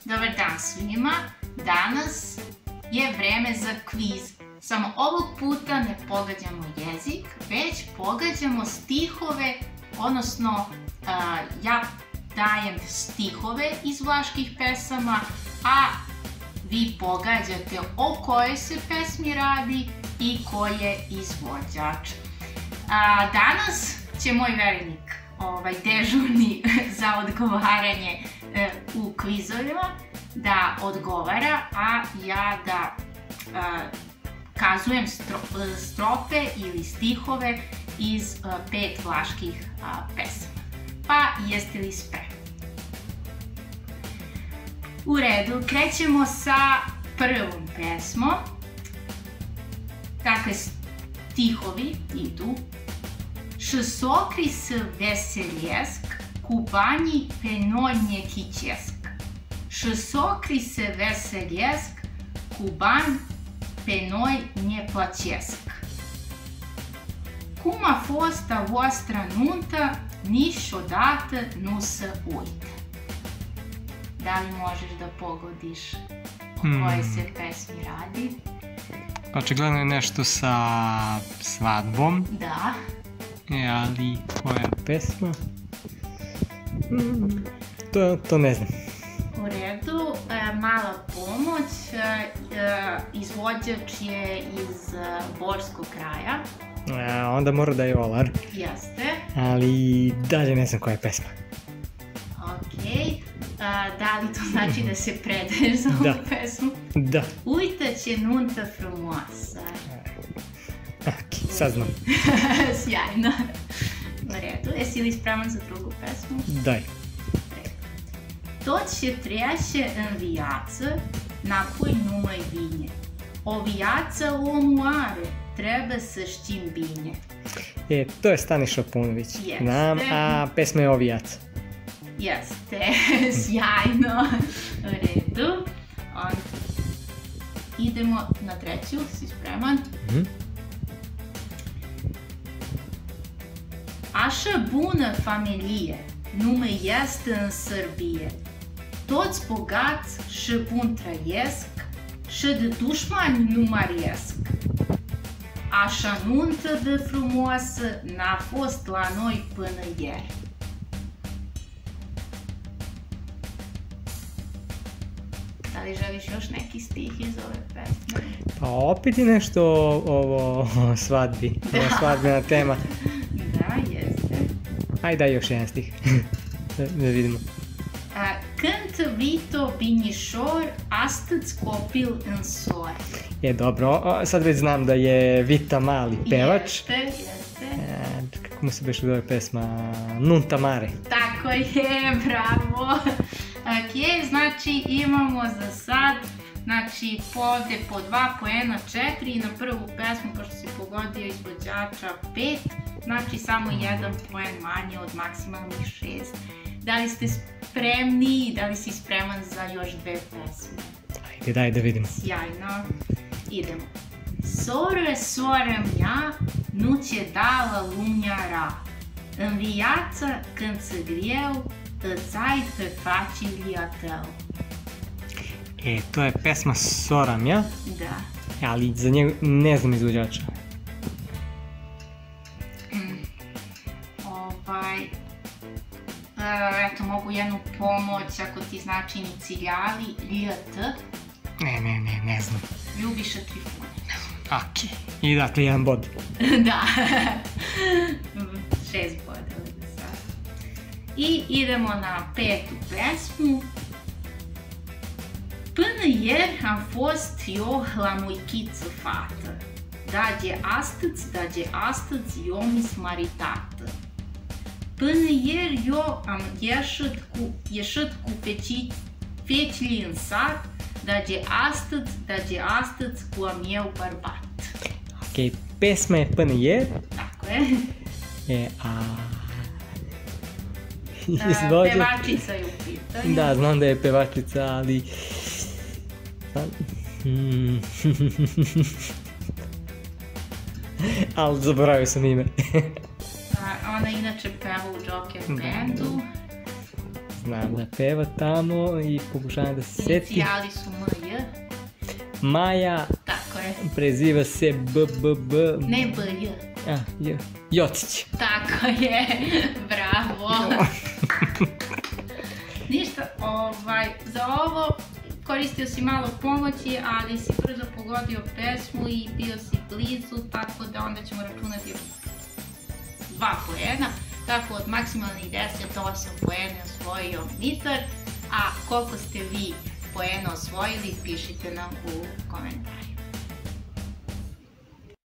Dobar dan svima. Danas je vreme za kviz. Samo ovog puta ne pogađamo jezik, već pogađamo stihove, odnosno ja dajem stihove iz vlaških pesama, a vi pogađate o kojoj se pesmi radi i ko je izvođač. Danas će moj verenik, dežurni za odgovaranje u kvizovima, da odgovara, a ja da kazujem strofe ili stihove iz 5 vlaških pesama. Pa jeste li spremni? U redu, krećemo sa prvom pesmom. Dakle, stihovi idu. Šsokri s veseljesk, kubanji penoj njekićesk. Šsokri s veseljesk, kuban penoj njeplaćesk. Kuma fosta vostra nunta, niš odată nu se uite. Da li možeš da pogodiš o kojoj se pesmi radi? Očigledno je nešto sa svadbom. Da. Ali koja pesma? To ne znam. U redu, mala pomoć. Izvođač je iz Borskog kraja. Onda mora da je Olar. Jeste. Ali dalje ne znam koja je pesma. Okej. Da li to znači da se predaješ za ovu pesmu? Da. Uita će nunta frumoasa. Ok, sad znam. Sjajno. U redu, jesi li spreman za drugu pesmu? Daj. Tot će treće în viață, napoi numai bine. O viață omoare, trebuie să știm bine. To je Staniša Punović. Znam, a pesma je Ovijac. Jeste, sjajno. U redu. Idemo na treću, si spreman? Așa bună familie nu mai este în Srbie. Toți bogați și bun trăiesc și de dușmani nu măriesc. Așa nuntă de frumoasă n-a fost la noi până ieri. Da li želiš još neki stih iz ove pesme? Pa opet je nešto o svadbi, svadbena tema. Da, jeste. Ajde, daj još jedan stih, da vidimo. Cânt Vito Binișor, astăzi copil în sor. Dobro, sad već znam da je Vita Mali pevač. Jeste. Kako mu se beš zove pesma? Nunta Mare. Tako je, bravo. Ok, znači imamo za sad, znači ovde po 2 poena 4 i na prvu pesmu, pošto si pogodio izvođača 5, znači samo 1 poen manje od maksimalnih 6. Da li ste spremni? Da li si spreman za još 2 pesme? Ajde, daj da vidimo. Sjajno. Idemo. Sore mea, nu ți-e dala lumea rea. În viață, când ți greu, îți ai pe familia tău. To je pesma Sora mea. Da. Ali za njegu ne znam izvođača. Eto, mogu jednu pomoć ako ti znači inicijali, LT. Ne znam. Ljubiša Trifunović. Ok. I dakle, 1 bod. Da. 6 bodova za sad. I idemo na 5. pesmu. Până ieri am fost eu la muichiță fată. Dar de astăzi eu mi-s maritată. Până ieri eu am ieșit cu fecile în sat, dar de astăzi cu a meu bărbat. Ok, pesma je Până ieri. Tako je. Pevačica je u pitanju. Da, znam da je pevačica, ali... Ali zaboravio sam ime. Ona inače peva u Joker bandu. znam da peva tamo i pokušavam da se seti. Inicijali su MJ. Maja, Tako je. preziva se BBB. Ne BJ. Jocić. Tako je. Bravo. Ništa, za ovo koristio si malo pomoći, ali si brzo pogodio pesmu i bio si blizu, tako da onda ćemo računati 2 poena. Tako od maksimalnih 10, 8 poena osvojio Mitar, a koliko ste vi poena osvojili, pišite nam u komentarima.